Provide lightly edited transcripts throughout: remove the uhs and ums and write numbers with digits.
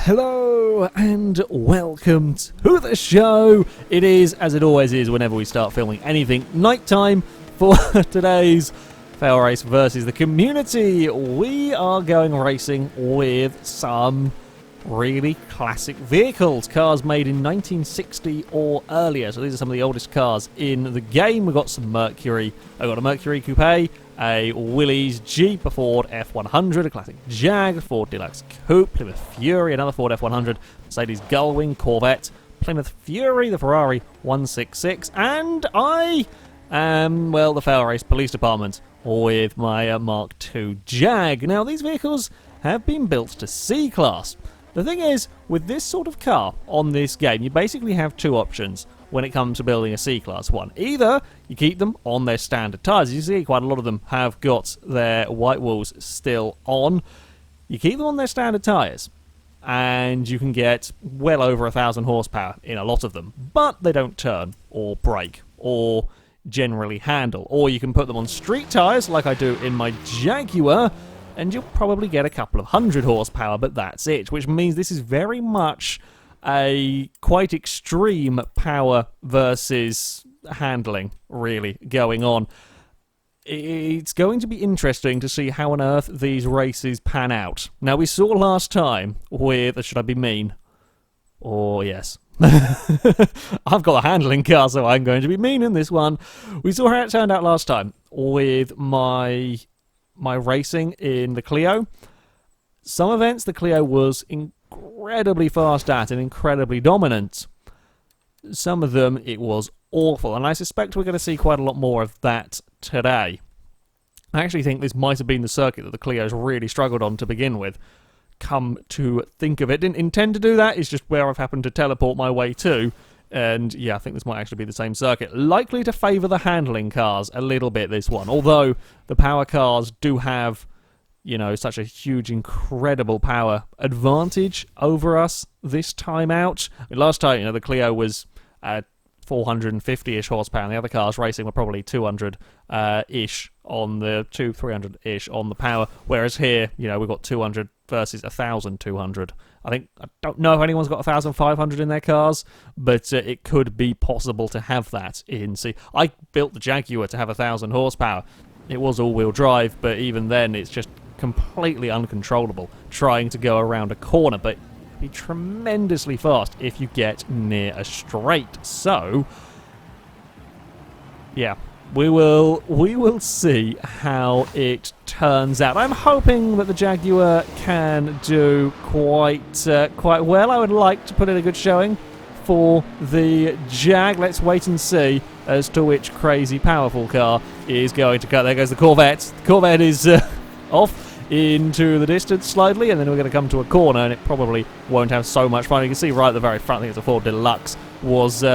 Hello and welcome to the show. It is, as it always is whenever we start filming anything, nighttime for today's FailRace versus the community. We are going racing with some really classic vehicles, cars made in 1960 or earlier. So these are some of the oldest cars in the game. We've got some Mercury. I've got a Mercury Coupe, a Willys Jeep, a Ford F100, a classic Jag, Ford Deluxe Coupe, Plymouth Fury, another Ford F100, Mercedes Gullwing, Corvette, Plymouth Fury, the Ferrari 166, and I am, well, the FailRace Police Department with my Mark II Jag. Now, these vehicles have been built to C-Class. The thing is, with this sort of car on this game, you basically have two options when it comes to building a C-Class one. Either you keep them on their standard tyres. You see quite a lot of them have got their white walls still on. You keep them on their standard tyres, and you can get well over 1,000 horsepower in a lot of them, but they don't turn or brake or generally handle. Or you can put them on street tyres like I do in my Jaguar, and you'll probably get a couple of 100 horsepower, but that's it, which means this is very much a quite extreme power versus handling, really, going on. It's going to be interesting to see how on earth these races pan out. Now, we saw last time with, should I be mean? Oh, yes. I've got a handling car, so I'm going to be mean in this one. We saw how it turned out last time with my racing in the Clio. Some events the Clio was incredibly fast at and incredibly dominant. Some of them it was awful, and I suspect we're going to see quite a lot more of that today. I actually think this might have been the circuit that the Clio's really struggled on to begin with. Come to think of it, didn't intend to do that, it's just where I've happened to teleport my way to. And yeah, I think this might actually be the same circuit. Likely to favour the handling cars a little bit, this one. Although the power cars do have, you know, such a huge, incredible power advantage over us this time out. I mean, last time, you know, the Clio was 450-ish horsepower, and the other cars racing were probably 200-ish on the 300-ish on the power. Whereas here, you know, we've got 200 versus 1,200. I don't know if anyone's got 1,500 in their cars, but it could be possible to have that in. See, I built the Jaguar to have 1,000 horsepower. It was all-wheel drive, but even then, it's just completely uncontrollable trying to go around a corner, but it'd be tremendously fast if you get near a straight. So, yeah, we will see how it turns out. I'm hoping that the Jaguar can do quite well. I would like to put in a good showing for the Jag. Let's wait and see as to which crazy powerful car is going to cut. There goes the Corvette. The Corvette is off into the distance slightly, and then we're going to come to a corner, and it probably won't have so much fun. You can see right at the very front, I think it's a Ford Deluxe, was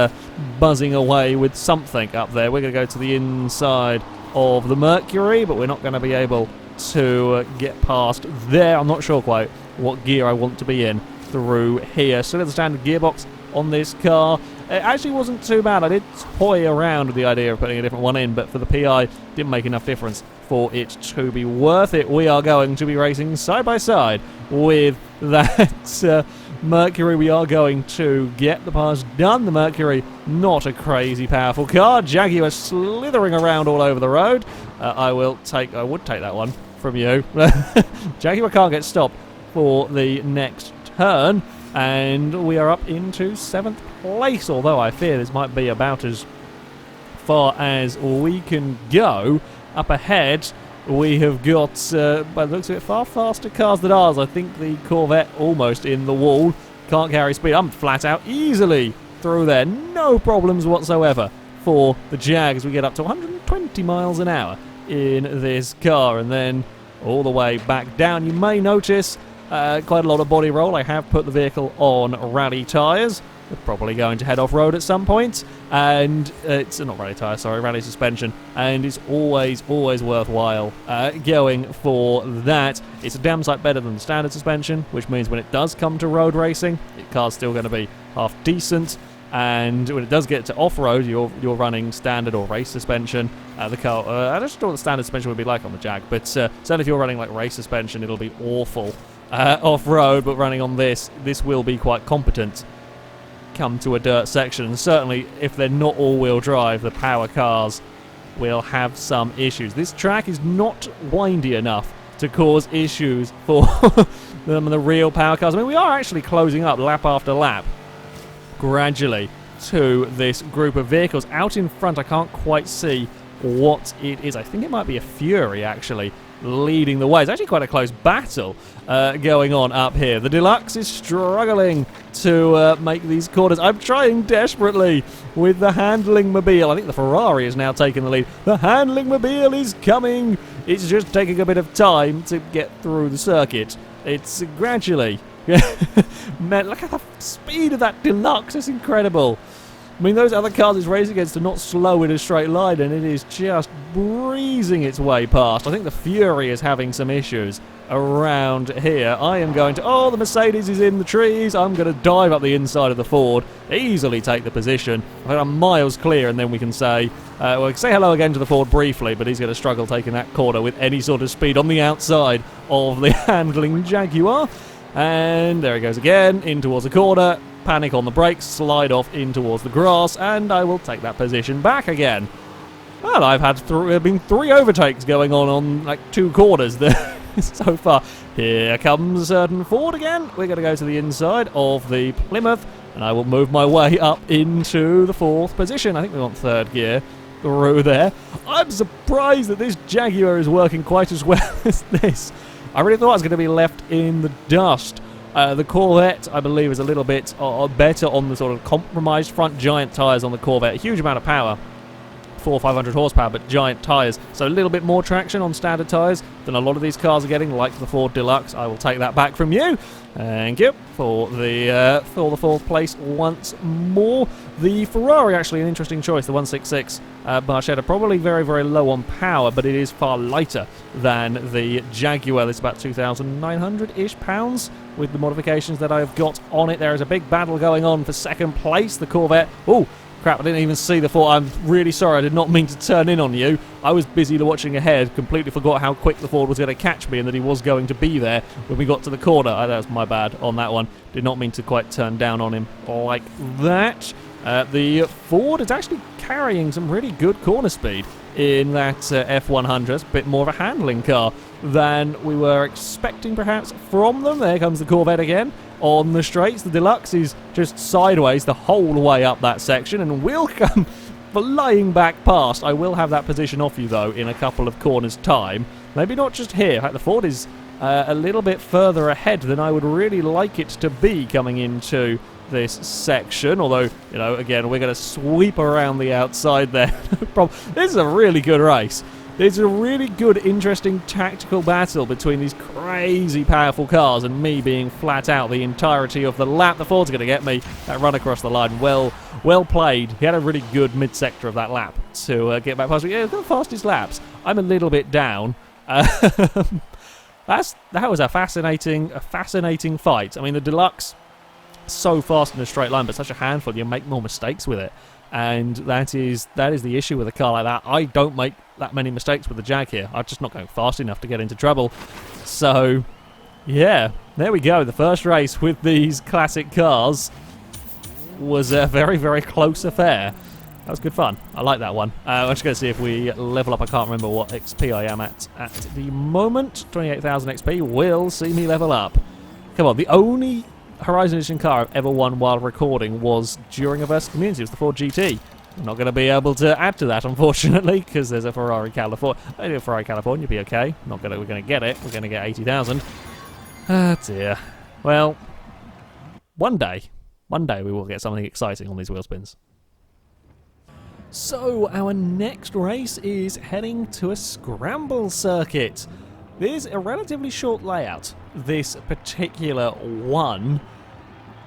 buzzing away with something up there. We're going to go to the inside of the Mercury, but we're not going to be able to get past there. I'm not sure quite what gear I want to be in through here. Still at the standard gearbox on this car. It actually wasn't too bad. I did toy around with the idea of putting a different one in, but for the PI, didn't make enough difference for it to be worth it. We are going to be racing side by side with that Mercury. We are going to get the pass done. The Mercury, not a crazy powerful car. Jaguar slithering around all over the road. I would take that one from you. Jaguar can't get stopped for the next turn, and we are up into 7th place, although I fear this might be about as far as we can go. Up ahead, we have got, by the looks of it, far faster cars than ours. I think the Corvette almost in the wall. Can't carry speed. I'm flat out easily through there. No problems whatsoever for the Jag as we get up to 120 miles an hour in this car. And then all the way back down. You may notice quite a lot of body roll. I have put the vehicle on rally tyres. We're probably going to head off-road at some point, and it's not rally tyre, sorry, rally suspension, and it's always worthwhile going for that. It's a damn sight better than the standard suspension, which means when it does come to road racing, the car's still going to be half decent, and when it does get to off-road, you're running standard or race suspension. The car, I don't know what the standard suspension would be like on the Jag, but certainly if you're running like race suspension, it'll be awful. off-road, but running on this will be quite competent come to a dirt section. And certainly, if they're not all-wheel drive, the power cars will have some issues. This track is not windy enough to cause issues for the real power cars. I mean, we are actually closing up lap after lap gradually to this group of vehicles. Out in front, I can't quite see what it is. I think it might be a Fury, actually, leading the way. It's actually quite a close battle going on up here. The Deluxe is struggling to make these corners. I'm trying desperately with the handling mobile. I think the Ferrari is now taking the lead. The handling mobile is coming. It's just taking a bit of time to get through the circuit. It's gradually... Man, look at the speed of that Deluxe. It's incredible. I mean, those other cars it's racing against are not slow in a straight line, and it is just breezing its way past. I think the Fury is having some issues around here. I am going to... Oh, the Mercedes is in the trees. I'm going to dive up the inside of the Ford, easily take the position. I'm miles clear, and then we can say... well, we can say hello again to the Ford briefly, but he's going to struggle taking that corner with any sort of speed on the outside of the handling Jaguar. And there he goes again, in towards the corner. Panic on the brakes, slide off in towards the grass, and I will take that position back again. Well, I've had been 3 overtakes going on like 2 corners there so far. Here comes a certain Ford again. We're going to go to the inside of the Plymouth, and I will move my way up into the 4th position. I think we want 3rd gear through there. I'm surprised that this Jaguar is working quite as well as this. I really thought I was going to be left in the dust. The Corvette, I believe, is a little bit better on the sort of compromised front giant tyres on the Corvette. A huge amount of power, 400 or 500 horsepower, but giant tyres. So a little bit more traction on standard tyres than a lot of these cars are getting, like the Ford Deluxe. I will take that back from you. Thank you for the 4th place once more. The Ferrari, actually, an interesting choice. The 166 Barchetta, probably very, very low on power, but it is far lighter than the Jaguar. It's about 2,900-ish pounds with the modifications that I've got on it. There is a big battle going on for 2nd place. The Corvette... Oh, crap, I didn't even see the Ford. I'm really sorry. I did not mean to turn in on you. I was busy watching ahead, completely forgot how quick the Ford was going to catch me and that he was going to be there when we got to the corner. That was my bad on that one. Did not mean to quite turn down on him like that. The Ford is actually carrying some really good corner speed in that F100. A bit more of a handling car than we were expecting, perhaps, from them. There comes the Corvette again on the straights. The Deluxe is just sideways the whole way up that section and will come flying back past. I will have that position off you, though, in a couple of corners' time. Maybe not just here. In fact, the Ford is a little bit further ahead than I would really like it to be coming into this section, although, you know, again, we're going to sweep around the outside there. No problem. This is a really good race. It's a really good, interesting tactical battle between these crazy powerful cars and me being flat out the entirety of the lap. The Ford's going to get me. That run across the line, well played. He had a really good mid-sector of that lap to get back past me. Yeah, the fastest laps. I'm a little bit down. That was a fascinating fight. I mean, the Deluxe, so fast in a straight line, but such a handful. You make more mistakes with it, and that is the issue with a car like that. I don't make that many mistakes with the Jag here. I'm just not going fast enough to get into trouble. So, yeah, there we go. The first race with these classic cars was a very, very close affair. That was good fun. I like that one. I'm just going to see if we level up. I can't remember what XP I am at the moment. 28,000 XP will see me level up. Come on, the only Horizon Edition car I've ever won while recording was during a Versus Community. It was the Ford GT. I'm not going to be able to add to that, unfortunately, because there's a Ferrari California. Maybe a Ferrari California would be okay. We're going to get it. We're going to get 80,000. Ah, dear. Well, one day we will get something exciting on these wheel spins. So, our next race is heading to a Scramble circuit. There's a relatively short layout, this particular one.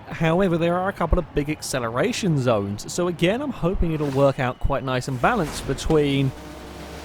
However, there are a couple of big acceleration zones. So again, I'm hoping it'll work out quite nice and balanced between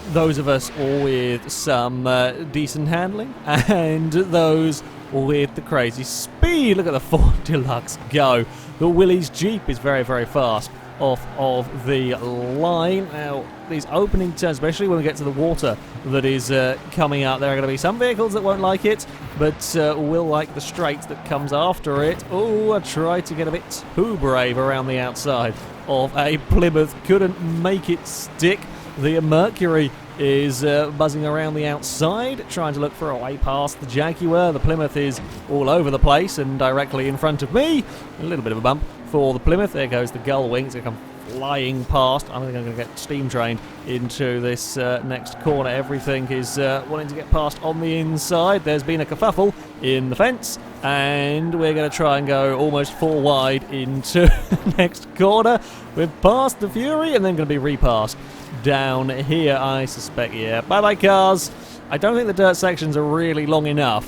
those of us with some decent handling and those with the crazy speed. Look at the Ford Deluxe go. The Willys Jeep is very, very fast. off of the line. Now, these opening turns, especially when we get to the water that is coming out, there are going to be some vehicles that won't like it, but will like the straight that comes after it. Oh, I tried to get a bit too brave around the outside of a Plymouth. Couldn't make it stick. The Mercury is buzzing around the outside, trying to look for a way past the Jaguar. The Plymouth is all over the place and directly in front of me. A little bit of a bump for the Plymouth. There goes the Gullwing. It's going to come flying past. I think I'm going to get steam trained into this next corner. Everything is wanting to get past on the inside. There's been a kerfuffle in the fence, and we're going to try and go almost 4 wide into the next corner. We've passed the Fury and then going to be repassed down here, I suspect. Yeah, bye-bye cars. I don't think the dirt sections are really long enough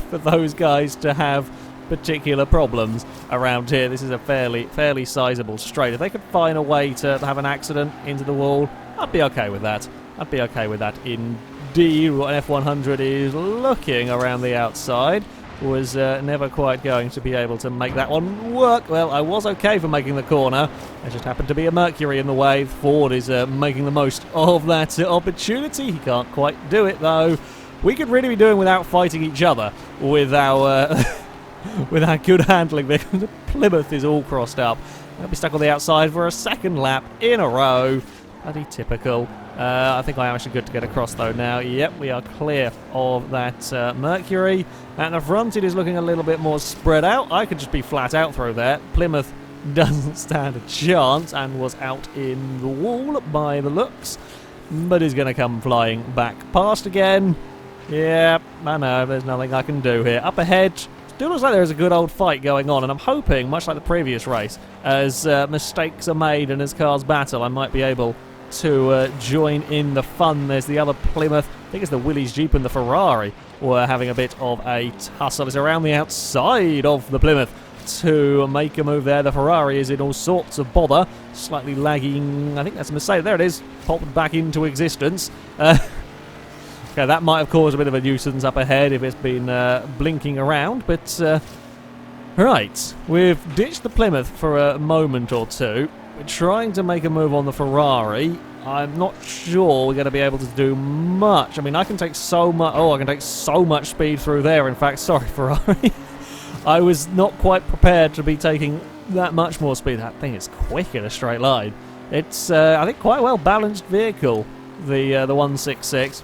for those guys to have particular problems around here. This is a fairly sizable straight. If they could find a way to have an accident into the wall, I'd be okay with that. I'd be okay with that indeed. What an F100 is looking around the outside was never quite going to be able to make that one work. Well, I was okay for making the corner. There just happened to be a Mercury in the way. Ford is making the most of that opportunity. He can't quite do it, though. We could really be doing without fighting each other with our with our good handling, because the Plymouth is all crossed up. I'll be stuck on the outside for a second lap in a row. Bloody typical. I think I am actually good to get across though now. Yep, we are clear of that Mercury. At the front it is looking a little bit more spread out. I could just be flat out through there. Plymouth doesn't stand a chance and was out in the wall by the looks, but is going to come flying back past again. Yeah, I know, there's nothing I can do here. Up ahead, still looks like there's a good old fight going on, and I'm hoping, much like the previous race, as mistakes are made and as cars battle, I might be able to join in the fun. There's the other Plymouth, I think it's the Willys Jeep and the Ferrari, were having a bit of a tussle. It's around the outside of the Plymouth to make a move there. The Ferrari is in all sorts of bother, slightly lagging. I think that's a mistake. There it is, popped back into existence. Okay, that might have caused a bit of a nuisance up ahead if it's been blinking around, but right, we've ditched the Plymouth for a moment or two. We're trying to make a move on the Ferrari. I'm not sure we're going to be able to do much. I mean, I can take so much. Oh, I can take so much speed through there. In fact, sorry, Ferrari. I was not quite prepared to be taking that much more speed. That thing is quick in a straight line. It's, I think, quite a well-balanced vehicle, the 166.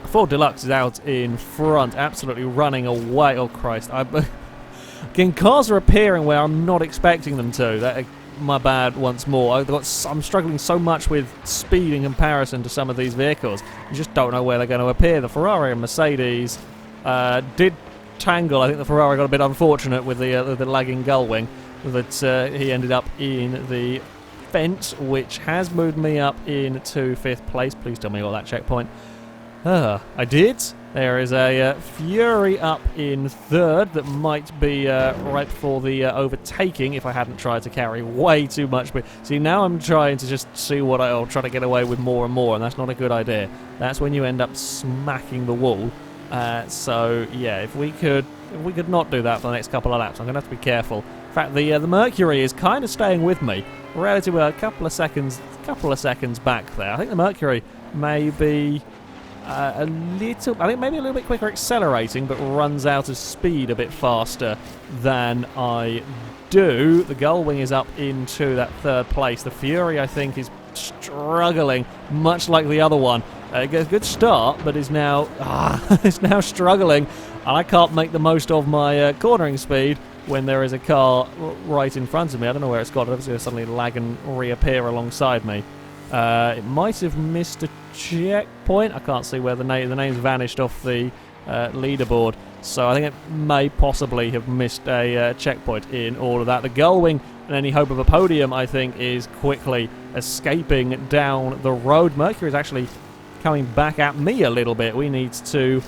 Ford Deluxe is out in front, absolutely running away. Oh, Christ. Again, cars are appearing where I'm not expecting them to. My bad once more. I'm struggling so much with speed in comparison to some of these vehicles. You just don't know where they're going to appear. The Ferrari and Mercedes did tangle. I think the Ferrari got a bit unfortunate with the lagging Gullwing, that he ended up in the fence, which has moved me up into 5th place. Please tell me I got that checkpoint. I did. There is a Fury up in 3rd that might be right for the overtaking if I hadn't tried to carry way too much. But see, now I'm trying to just see what I'll try to get away with more and more, and that's not a good idea. That's when you end up smacking the wall. So yeah, if we could not do that for the next couple of laps, I'm going to have to be careful. In fact, the Mercury is kind of staying with me, relatively a couple of seconds back there. I think the Mercury may be I think maybe a little bit quicker accelerating, but runs out of speed a bit faster than I do. The Gullwing is up into that 3rd place. The Fury, I think, is struggling, much like the other one. A good start, but is now struggling. I can't make the most of my cornering speed when there is a car right in front of me. I don't know where it's got. It's going to suddenly lag and reappear alongside me. It might have missed a checkpoint. I can't see where the name's vanished off the leaderboard, so I think it may possibly have missed a checkpoint in all of that. The Gullwing, and any hope of a podium, I think, is quickly escaping down the road. Mercury is actually coming back at me a little bit. We need to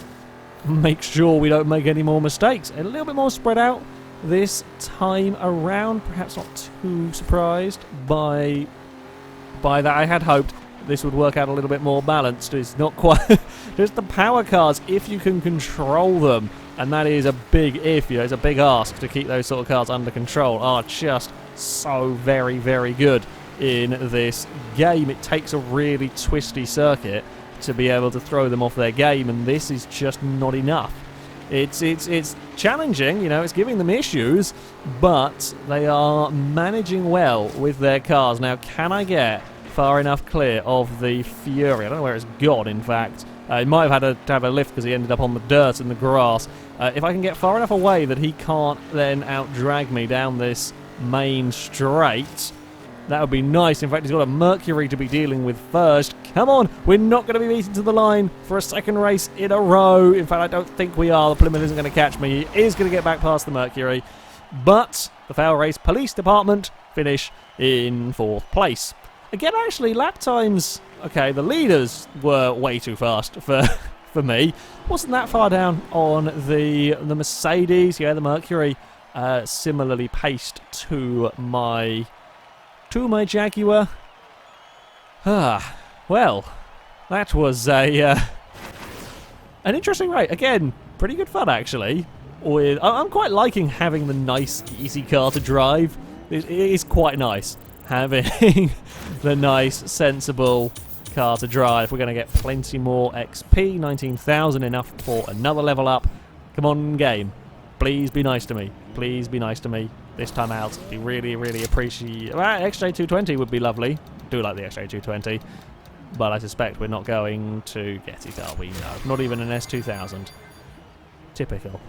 make sure we don't make any more mistakes. A little bit more spread out this time around. Perhaps not too surprised by that. I had hoped this would work out a little bit more balanced. It's not quite. Just the power cars, if you can control them, and that is a big if, it's a big ask to keep those sort of cars under control, are just so very, very good in this game. It takes a really twisty circuit to be able to throw them off their game, and this is just not enough. It's challenging, you know, it's giving them issues, but they are managing well with their cars. Now, can I get far enough clear of the Fury? I don't know where it's gone, in fact. He might have had to have a lift because he ended up on the dirt and the grass. If I can get far enough away that he can't then out-drag me down this main straight, that would be nice. In fact, he's got a Mercury to be dealing with first. Come on, we're not going to be beaten to the line for a second race in a row. In fact, I don't think we are. The Plymouth isn't going to catch me. He is going to get back past the Mercury. But the FailRace Police Department finish in 4th place. Again, actually, lap times... Okay, the leaders were way too fast for me. Wasn't that far down on the Mercedes. Yeah, the Mercury similarly paced to my Jaguar. Well, that was an interesting race. Again, pretty good fun, actually. I'm quite liking having the nice, easy car to drive. It is quite nice having the nice, sensible car to drive. We're going to get plenty more XP. 19,000, enough for another level up. Come on, game. Please be nice to me. Please be nice to me this time out. Be really, really appreciate... XJ220 would be lovely. Do like the XJ220. But I suspect we're not going to get it, are we? No. Not even an S2000. Typical.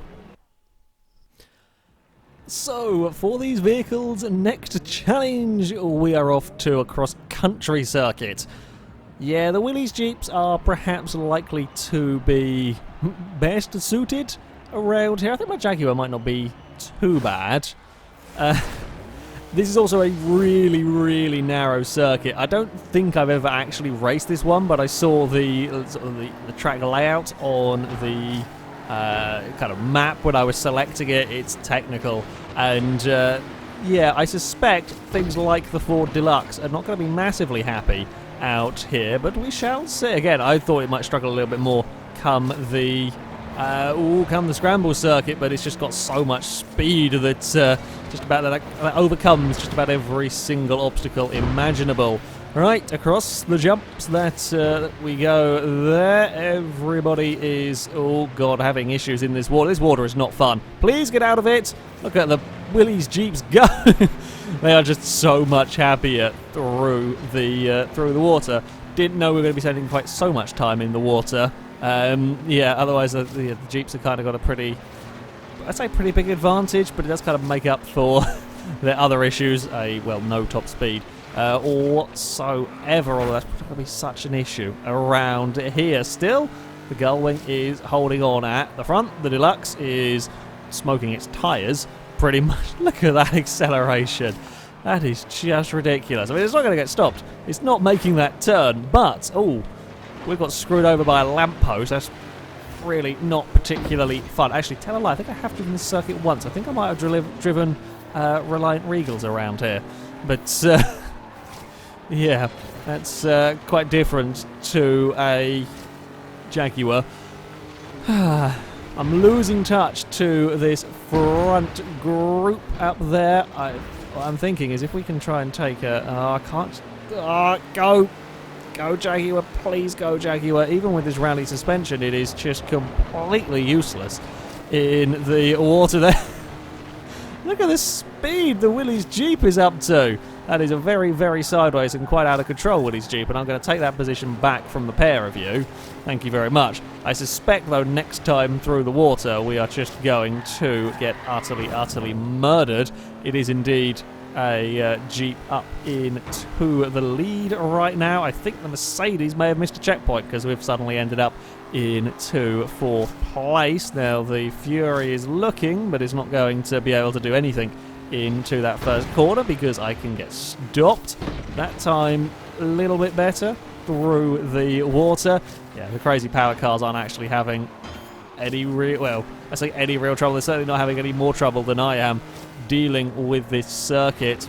So, for these vehicles, next challenge, we are off to a cross-country circuit. Yeah, the Willys Jeeps are perhaps likely to be best suited around here. I think my Jaguar might not be too bad. This is also a really, really narrow circuit. I don't think I've ever actually raced this one, but I saw the track layout on the kind of map when I was selecting it. It's technical, and yeah, I suspect things like the Ford Deluxe are not going to be massively happy out here, but we shall see. Again, I thought it might struggle a little bit more come the Scramble circuit, but it's just got so much speed that just about that overcomes just about every single obstacle imaginable. Right, across the jumps that we go there. Everybody is, oh god, having issues in this water. This water is not fun. Please get out of it. Look at the Willys Jeeps go. They are just so much happier through the water. Didn't know we were going to be spending quite so much time in the water. Yeah, otherwise the Jeeps have kind of got a pretty, I'd say pretty big advantage, but it does kind of make up for their other issues, well, no top speed whatsoever, although that's going to be such an issue around here. Still, the Gullwing is holding on at the front. The Deluxe is smoking its tyres pretty much. Look at that acceleration. That is just ridiculous. I mean, it's not going to get stopped. It's not making that turn, but, oh, we've got screwed over by a lamppost. That's really not particularly fun. Actually, tell a lie, I think I have driven this circuit once. I think I might have driven Reliant Regals around here. But, yeah, that's quite different to a Jaguar. I'm losing touch to this front group up there. What I'm thinking is if we can try and take a... I can't... Go! Go, Jaguar. Please go, Jaguar. Even with this rally suspension, it is just completely useless in the water there. Look at the speed the Willys Jeep is up to. That is a very, very sideways and quite out of control Willys Jeep, and I'm going to take that position back from the pair of you. Thank you very much. I suspect, though, next time through the water, we are just going to get utterly, utterly murdered. It is indeed a Jeep up into the lead right now. I think the Mercedes may have missed a checkpoint because we've suddenly ended up into 4th place. Now the Fury is looking, but is not going to be able to do anything into that first corner because I can get stopped. That time a little bit better through the water. Yeah, the crazy power cars aren't actually having any real, well, I say any real trouble. They're certainly not having any more trouble than I am dealing with this circuit.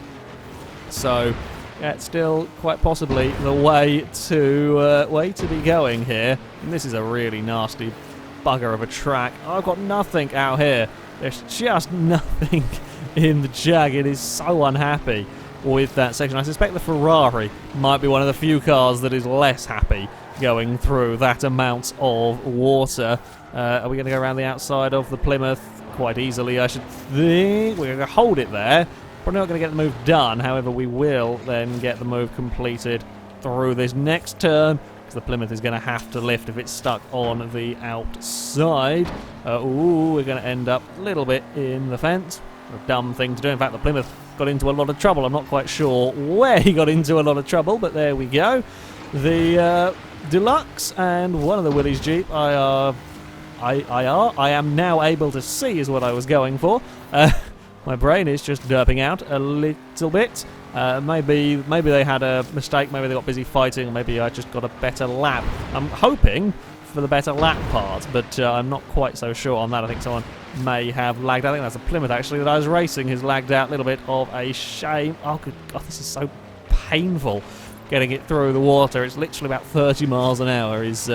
So yeah, it's still quite possibly the way to be going here. And this is a really nasty bugger of a track. I've got nothing out here. There's just nothing in the Jag. It is so unhappy with that section. I suspect the Ferrari might be one of the few cars that is less happy going through that amount of water. Are we going to go around the outside of the Plymouth? Quite easily, I should think. We're going to hold it there. Probably not going to get the move done. However, we will then get the move completed through this next turn, because the Plymouth is going to have to lift if it's stuck on the outside. We're going to end up a little bit in the fence. A dumb thing to do. In fact, the Plymouth got into a lot of trouble. I'm not quite sure where he got into a lot of trouble, but there we go. The Deluxe and one of the Willys Jeep I am now able to see is what I was going for. My brain is just derping out a little bit. Maybe they had a mistake, maybe they got busy fighting, or maybe I just got a better lap. I'm hoping for the better lap part, but I'm not quite so sure on that. I think someone may have lagged out. I think that's a Plymouth actually that I was racing has lagged out a little bit of a shame. Oh good God, this is so painful getting it through the water. It's literally about 30 miles an hour is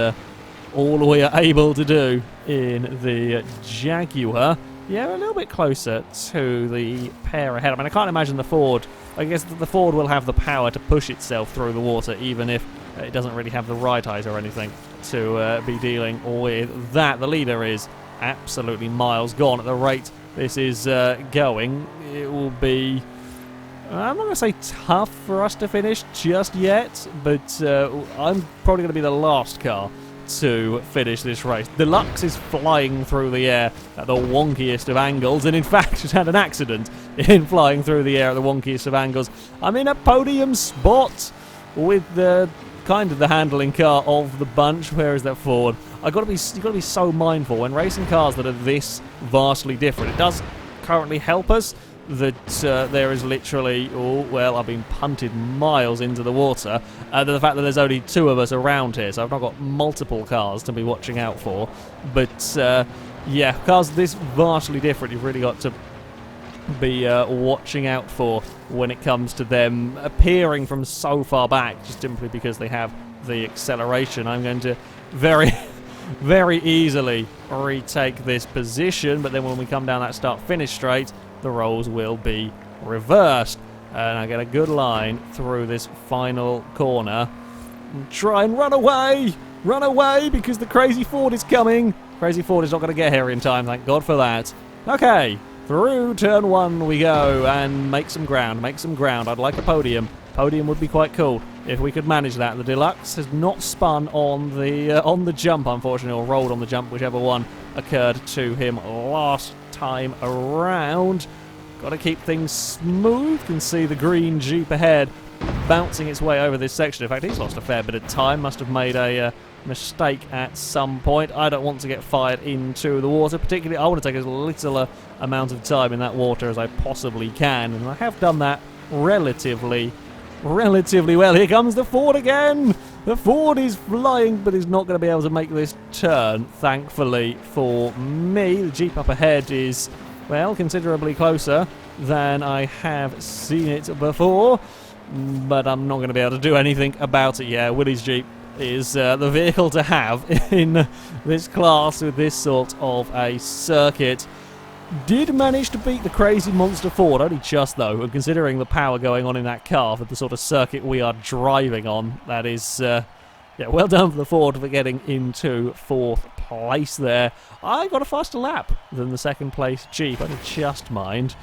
all we are able to do in the Jaguar. Yeah, a little bit closer to the pair ahead. I mean, I can't imagine the Ford. I guess the Ford will have the power to push itself through the water, even if it doesn't really have the right eyes or anything to be dealing with that. The leader is absolutely miles gone at the rate this is going. It will be, I'm not going to say tough for us to finish just yet, but I'm probably going to be the last car to finish this race. Deluxe is flying through the air at the wonkiest of angles, and in fact has had an accident in flying through the air at the wonkiest of angles. I'm in a podium spot with the kind of the handling car of the bunch. Where is that Ford? You've got to be so mindful when racing cars that are this vastly different. It does currently help us that there is literally, I've been punted miles into the water. The fact that there's only two of us around here, so I've not got multiple cars to be watching out for. But yeah, cars this vastly different, you've really got to be watching out for when it comes to them appearing from so far back, just simply because they have the acceleration. I'm going to very very easily retake this position, but then when we come down that start-finish straight, the roles will be reversed. And I get a good line through this final corner. And try and run away! Run away, because the Crazy Ford is coming! Crazy Ford is not going to get here in time, thank God for that. Okay, through turn one we go, and make some ground, I'd like a podium. Podium would be quite cool if we could manage that. The Deluxe has not spun on the jump, unfortunately, or rolled on the jump, whichever one occurred to him last time around. Got to keep things smooth. Can see the green Jeep ahead bouncing its way over this section. In fact, he's lost a fair bit of time. Must have made a mistake at some point. I don't want to get fired into the water. Particularly, I want to take as little amount of time in that water as I possibly can. And I have done that relatively well. Here comes the Ford again. The Ford is flying, but is not going to be able to make this turn, thankfully for me. The Jeep up ahead is, well, considerably closer than I have seen it before, but I'm not going to be able to do anything about it. Yeah, Willys Jeep is the vehicle to have in this class with this sort of a circuit. Did manage to beat the crazy monster Ford, only just though, and considering the power going on in that car for the sort of circuit we are driving on, that is, yeah, well done for the Ford for getting into fourth place there. I got a faster lap than the second place Jeep, I did just mind.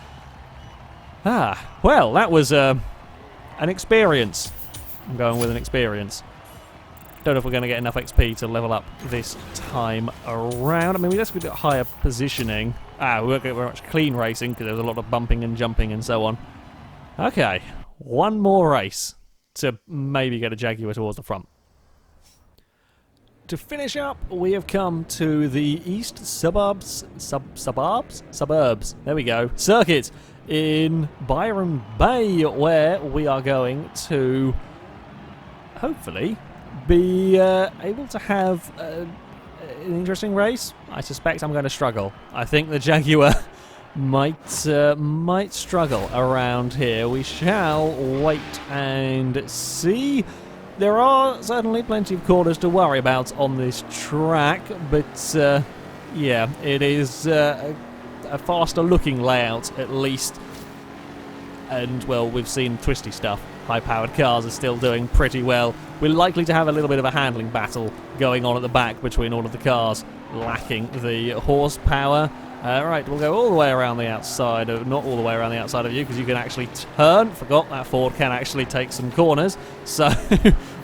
Well, that was an experience. I'm going with an experience. Don't know if we're going to get enough XP to level up this time around. I mean, we just got higher positioning. We won't get very much clean racing because there's a lot of bumping and jumping and so on. Okay, one more race to maybe get a Jaguar towards the front. To finish up, we have come to the east suburbs. There we go. Circuit in Byron Bay, where we are going to hopefully be able to have an interesting race. I suspect I'm going to struggle. I think the Jaguar might struggle around here. We shall wait and see. There are certainly plenty of corners to worry about on this track, but yeah, it is a faster looking layout at least And, well, we've seen twisty stuff. High-powered cars are still doing pretty well. We're likely to have a little bit of a handling battle going on at the back between all of the cars, lacking the horsepower. Right, we'll go all the way around the outside, not all the way around the outside of you, because you can actually turn. Forgot that Ford can actually take some corners, so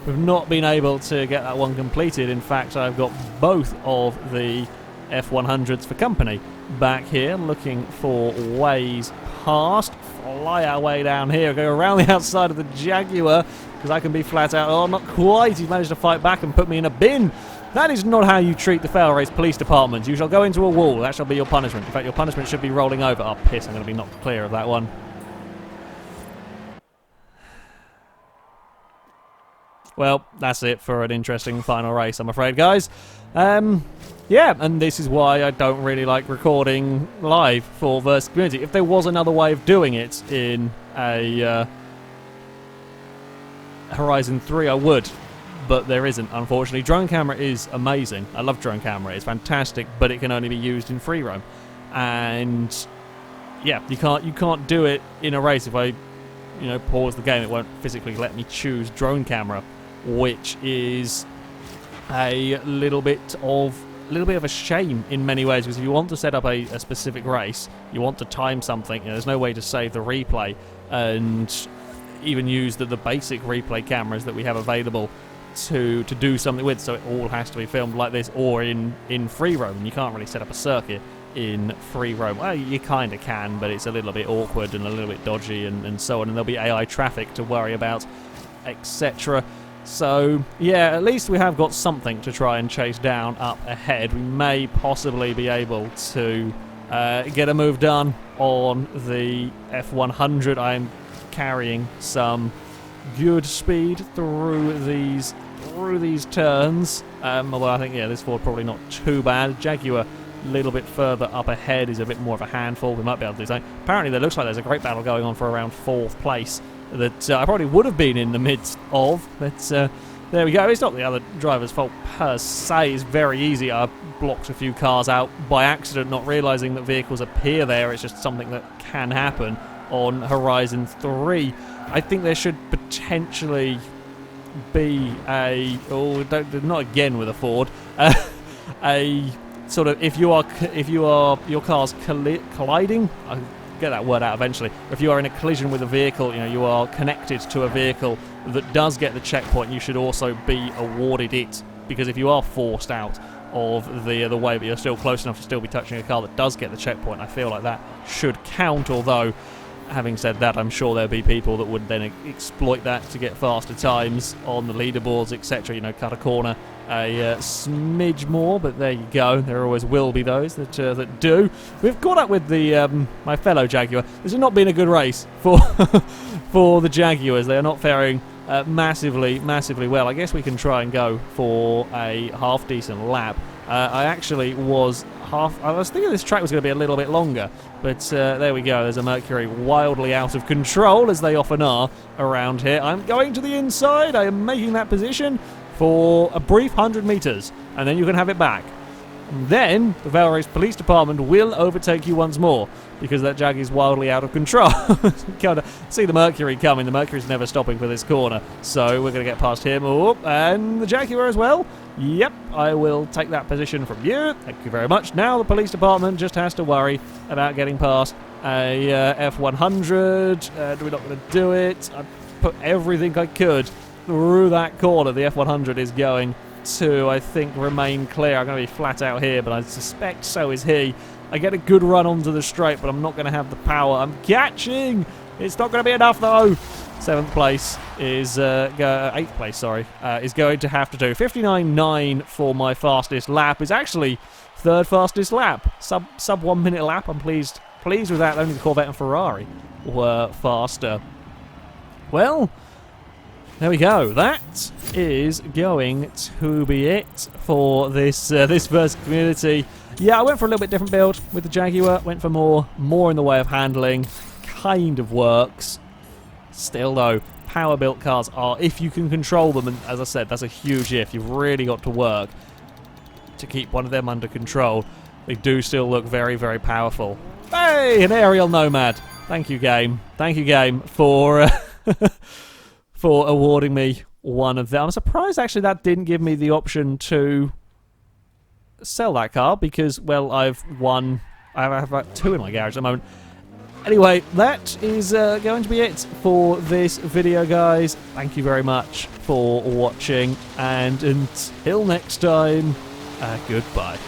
we've not been able to get that one completed. In fact, I've got both of the F100s for company back here, looking for ways past. Fly our way down here, go around the outside of the Jaguar, because I can be flat out. Oh, not quite. He's managed to fight back and put me in a bin. That is not how you treat the FailRace police department. You shall go into a wall. That shall be your punishment. In fact, your punishment should be rolling over. Oh, piss, I'm going to be knocked clear of that one. Well, that's it for an interesting final race, I'm afraid, guys. Yeah, and this is why I don't really like recording live for Versus Community. If there was another way of doing it in a Horizon 3, I would. But there isn't, unfortunately. Drone camera is amazing. I love drone camera. It's fantastic, but it can only be used in free roam. And yeah, you can't do it in a race. If I, pause the game, it won't physically let me choose drone camera, which is a little bit of a shame in many ways, because if you want to set up a specific race, you want to time something, there's no way to save the replay and even use the basic replay cameras that we have available to do something with, so it all has to be filmed like this or in free roam. And you can't really set up a circuit in free roam. Well, you kind of can, but it's a little bit awkward and a little bit dodgy and so on, and there'll be AI traffic to worry about, etc. So yeah, at least we have got something to try and chase down up ahead. We may possibly be able to get a move done on the F100. I'm carrying some good speed through these turns. Although I think, this Ford probably not too bad. Jaguar a little bit further up ahead is a bit more of a handful. We might be able to do something. Apparently there looks like there's a great battle going on for around 4th place that I probably would have been in the midst of. But there we go. It's not the other driver's fault per se. It's very easy. I blocked a few cars out by accident, not realising that vehicles appear there. It's just something that can happen on Horizon 3. I think there should potentially be not again with a Ford, a sort of if your car's colliding. I'll get that word out eventually. If you are in a collision with a vehicle, you are connected to a vehicle that does get the checkpoint, you should also be awarded it, because if you are forced out of the way, but you're still close enough to still be touching a car that does get the checkpoint, I feel like that should count. Although, having said that, I'm sure there'll be people that would then exploit that to get faster times on the leaderboards, etc. Cut a corner a smidge more, but there you go. There always will be those that do. We've caught up with the my fellow Jaguar. This has not been a good race for for the Jaguars. They are not faring massively well. I guess we can try and go for a half-decent lap. I was thinking this track was going to be a little bit longer, but there we go. There's a Mercury wildly out of control, as they often are around here. I'm going to the inside. I am making that position for a brief 100 meters, and then you can have it back. And then the FailRace Police Department will overtake you once more, because that Jag is wildly out of control. Kind of see the Mercury coming. The Mercury's never stopping for this corner, so we're going to get past him. Oh, and the Jaguar as well. Yep, I will take that position from you. Thank you very much. Now the police department just has to worry about getting past a F100. We're not going to do it. I put everything I could through that corner. The F100 is going to, I think, remain clear. I'm going to be flat out here, but I suspect so is he. I get a good run onto the straight, but I'm not going to have the power. I'm catching. It's not going to be enough, though. 7th place is 8th place, sorry, is going to have to do 59.9 for my fastest lap. Is actually 3rd fastest lap, sub 1 minute lap. I'm pleased with that. Only the Corvette and Ferrari were faster. Well, there we go. That is going to be it for this Versus Community. Yeah, I went for a little bit different build with the Jaguar. Went for more in the way of handling. Kind of works. Still, though, power-built cars are, if you can control them, and as I said, that's a huge if. You've really got to work to keep one of them under control. They do still look very, very powerful. Hey, an aerial nomad. Thank you, game. Thank you, game, for for awarding me one of them. I'm surprised, actually, that didn't give me the option to sell that car because, well, I've won. I have about 2 in my garage at the moment. Anyway, that is going to be it for this video, guys. Thank you very much for watching, and until next time, goodbye.